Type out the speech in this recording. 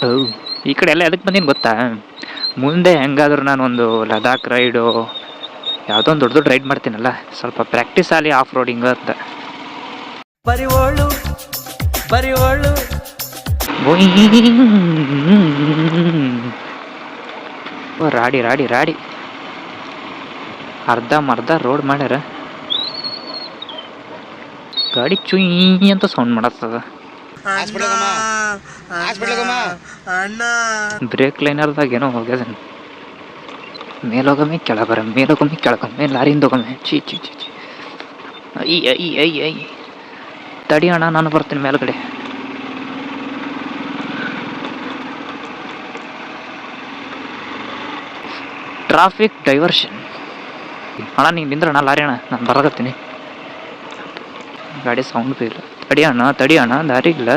ಓ ಈ ಕಡೆ ಎಲ್ಲ ಎದಕ್ಕೆ ಬಂದೀನಿ ಗೊತ್ತಾ? ಮುಂದೆ ಹೆಂಗಾದ್ರೂ ನಾನೊಂದು ಲದಾಖ್ ರೈಡು ಯಾವುದೋ ಒಂದು ದೊಡ್ಡ ದೊಡ್ಡ ರೈಡ್ ಮಾಡ್ತೀನಲ್ಲ, ಸ್ವಲ್ಪ ಪ್ರಾಕ್ಟೀಸ್ ಆಗಲಿ ಆಫ್ ರೋಡಿಂಗ್ ಅಂತ. ಬರಿವೋಳು ರಾಡಿ ರಾಡಿ ರಾಡಿ ಅರ್ಧ ಮರ್ಧ ರೋಡ್ ಮಾಡ್ಯಾರ. ಗಾಡಿ ಚುಯ್ ಅಂತ ಸೌಂಡ್ ಮಾಡತ್ತದ. ಬ್ರೇಕ್ ಲೈನರ್ದಾಗ ಏನೋ ಹೋಗ್ಯದ. ಮೇಲೋಗಮ್ಮೆ ಕೆಳಬರ, ಮೇಲೋಗಮ್ಮೆ ಕೆಳಗೊಮ್ಮೆ, ಲಾರಿಯಿಂದ ಹೋಗಮ್ಮೆ. ಚೀ ಚೀ ಚೀ ಚಿ ಐ ತಡಿ ಅಣ್ಣ, ನಾನು ಬರ್ತೀನಿ ಮೇಲ್ಗಡೆ. Traffic diversion. ಅಣ್ಣ ನೀನು ನಿಂದ್ರಣ್ಣ, ಲಾರಿ ಅಣ್ಣ, ನಾನು ಬರಕತ್ತೀನಿ. ಗಾಡಿ ಸೌಂಡ್ ಬಿ ಇಲ್ಲ. ತಡಿ ಅಣ್ಣ ದಾರಿ ಇಲ್ಲ.